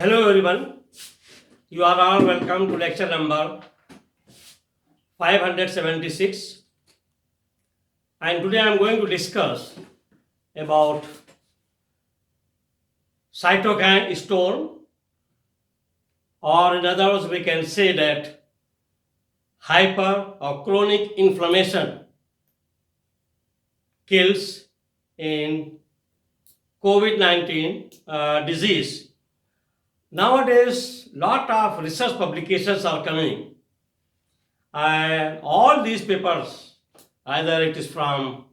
Hello everyone, you are all welcome to lecture number 576, and today I am going to discuss about cytokine storm, or in other words we can say that hyper or chronic inflammation kills in COVID-19 disease. Nowadays, lot of research publications are coming, and all these papers, either it is from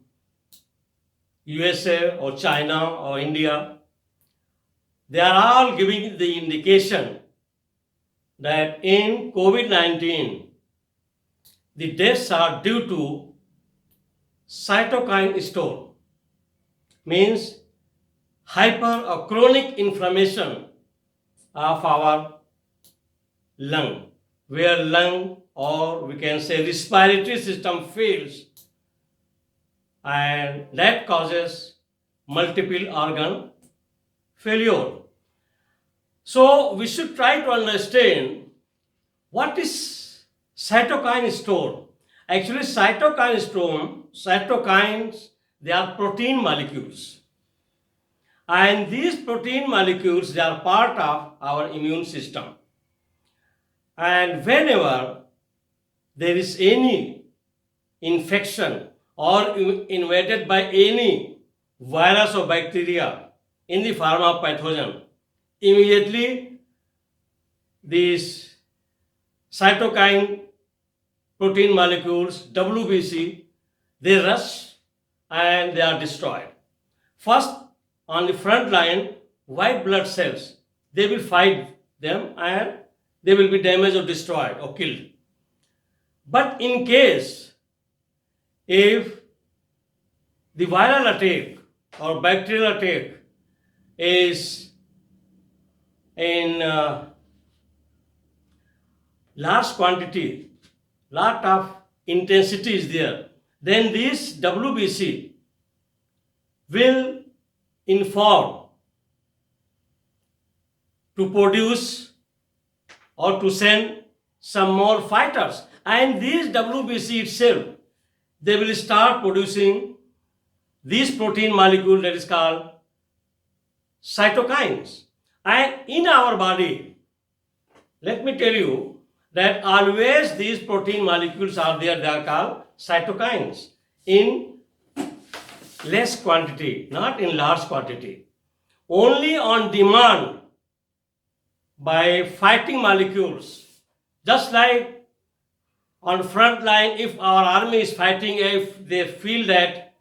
USA or China or India, they are all giving the indication that in COVID-19, the deaths are due to cytokine storm, means hyper or chronic inflammation of our lung, where lung or we can say respiratory system fails, and that causes multiple organ failure. So we should try to understand what is cytokine storm. Actually, cytokines, they are protein molecules, and these protein molecules, they are part of our immune system. And whenever there is any infection or invaded by any virus or bacteria in the form of pathogen, immediately these cytokine protein molecules, WBC, they rush and they are destroyed. First, on the front line, white blood cells, they will fight them and they will be damaged or destroyed or killed. But in case if the viral attack or bacterial attack is in large quantity, lot of intensity is there, then this WBC will inform to produce or to send some more fighters, and these WBC itself, they will start producing this protein molecule that is called cytokines. And in our body, let me tell you that always these protein molecules are there, they are called cytokines in less quantity, not in large quantity. Only on demand by fighting molecules, just like on front line, if our army is fighting, if they feel that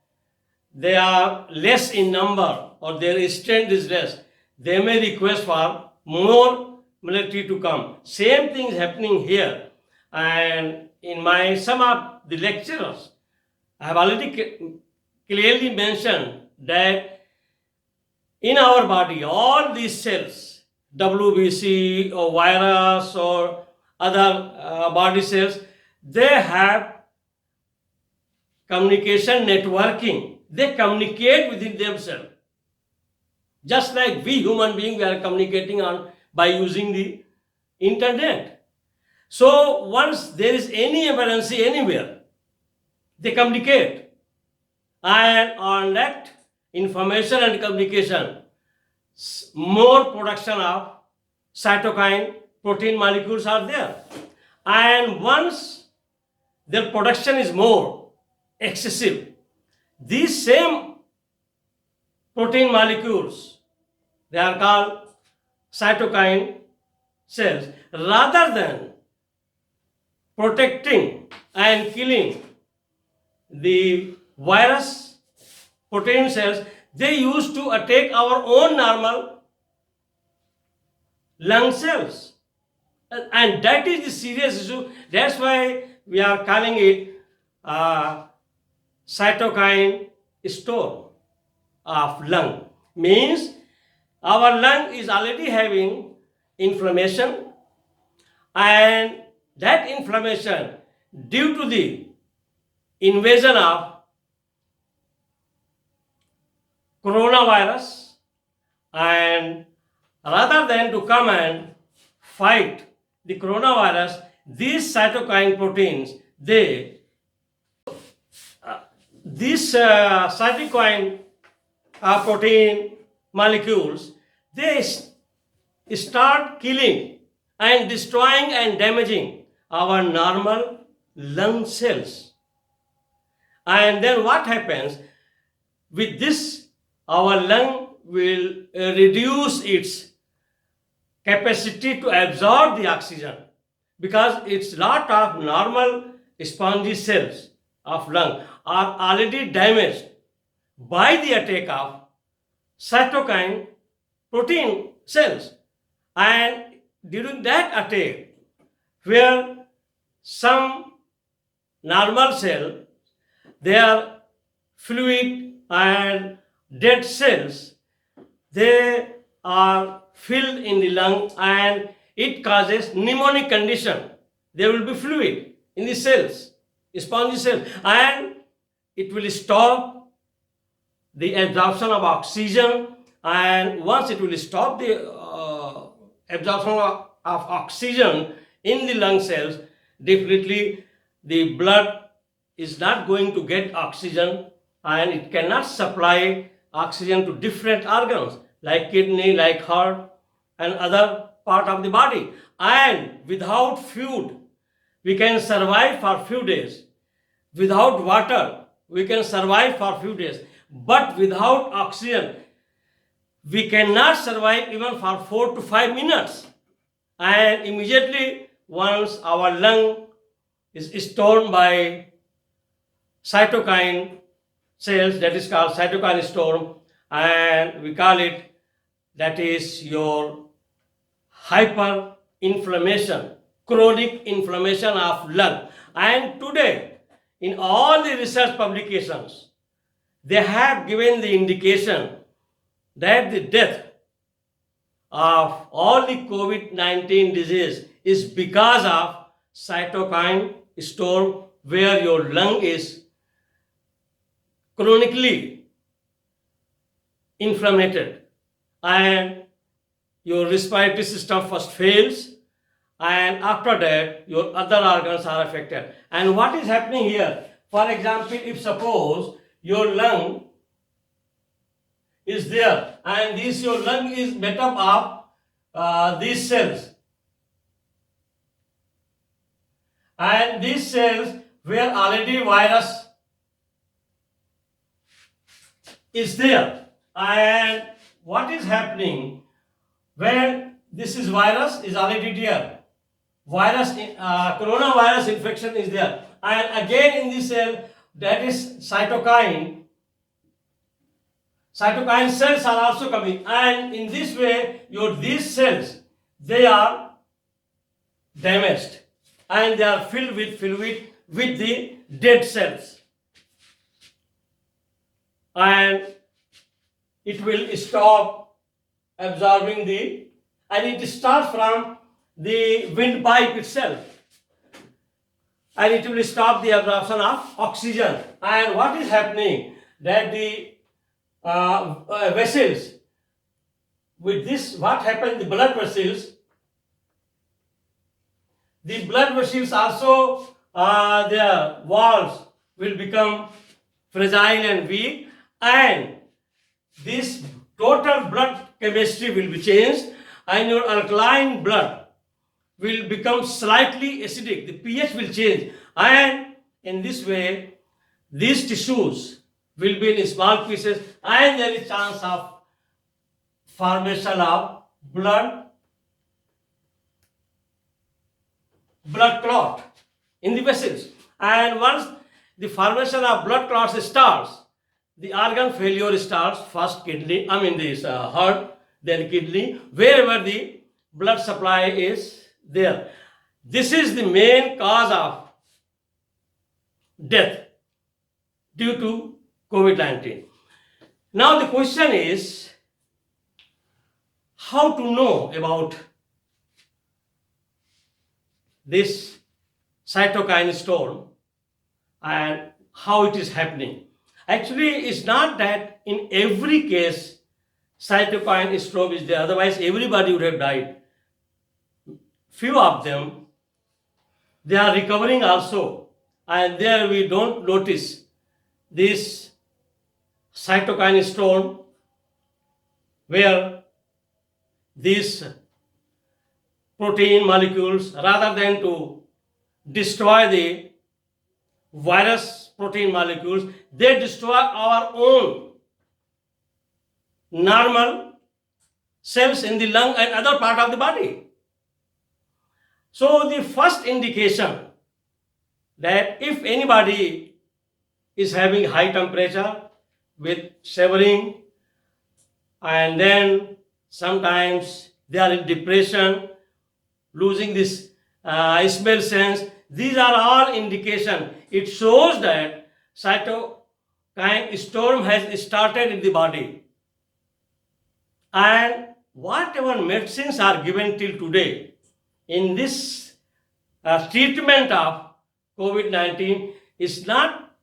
they are less in number or their strength is less, they may request for more military to come. Same thing is happening here. And in my some of the lectures, I have already clearly mentioned that in our body, all these cells, WBC or virus or other body cells, they have communication networking. They communicate within themselves. Just like we human beings, we are communicating by using the internet. So once there is any emergency anywhere, they communicate. And on that information and communication, more production of cytokine protein molecules are there. And once their production is more excessive, these same protein molecules, they are called cytokine cells, rather than protecting and killing the virus protein cells, they used to attack our own normal lung cells. And that is the serious issue. That's why we are calling it cytokine storm of lung. Means our lung is already having inflammation, and that inflammation, due to the invasion of coronavirus and rather than to come and fight the coronavirus, these cytokine proteins, these cytokine protein molecules, they start killing and destroying and damaging our normal lung cells. And then what happens with this? Our lung will reduce its capacity to absorb the oxygen, because its lot of normal spongy cells of lung are already damaged by the attack of cytokine protein cells. And during that attack, where some normal cell, they are fluid and dead cells, they are filled in the lung, and it causes pneumonic condition. There will be fluid in the cells, spongy cells, and it will stop the absorption of oxygen. And once it will stop the absorption of oxygen in the lung cells, definitely the blood is not going to get oxygen, and it cannot supply oxygen to different organs like kidney, like heart, and other part of the body. And without food, we can survive for few days. Without water, we can survive for few days. But without oxygen, we cannot survive even for 4 to 5 minutes. And immediately, once our lung is torn by cytokine cells, that is called cytokine storm, and we call it, that is your hyperinflammation, chronic inflammation of lung. And today, in all the research publications, they have given the indication that the death of all the COVID-19 disease is because of cytokine storm, where your lung is chronically inflamed and your respiratory system first fails, and after that your other organs are affected. And what is happening here? For example, if suppose your lung is there, and this your lung is made up of these cells, and these cells where already virus is there. And what is happening when this is virus is already there, coronavirus infection is there, and again in this cell, that is cytokine cells are also coming, and in this way these cells, they are damaged and they are filled with fluid with the dead cells, and it will stop absorbing and it starts from the windpipe itself, and it will stop the absorption of oxygen. And what is happening, that the vessels, with this, what happens, the blood vessels also, their walls will become fragile and weak, and this total blood chemistry will be changed, and your alkaline blood will become slightly acidic. The pH will change, and in this way, these tissues will be in small pieces, and there is chance of formation of blood clot in the vessels. And once the formation of blood clots starts, the organ failure starts. First kidney, this heart, then kidney, wherever the blood supply is there. This is the main cause of death due to COVID-19. Now the question is, how to know about this cytokine storm and how it is happening. Actually, it's not that in every case cytokine storm is there. Otherwise, everybody would have died. Few of them, they are recovering also, and there we don't notice this cytokine storm where these protein molecules, rather than to destroy the virus protein molecules, they destroy our own normal cells in the lung and other part of the body. So the first indication that if anybody is having high temperature with shivering, and then sometimes they are in depression, losing this smell sense, these are all indication. It shows that cytokine storm has started in the body. And whatever medicines are given till today in this treatment of COVID-19 is not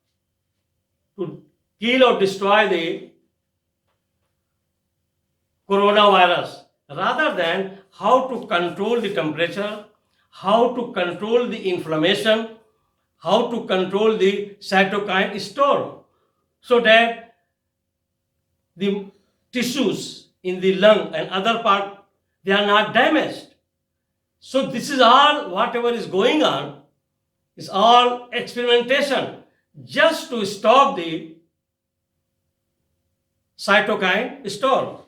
to kill or destroy the coronavirus, rather than how to control the temperature, how to control the inflammation, how to control the cytokine storm, so that the tissues in the lung and other part, they are not damaged. So this is all, whatever is going on is all experimentation just to stop the cytokine storm.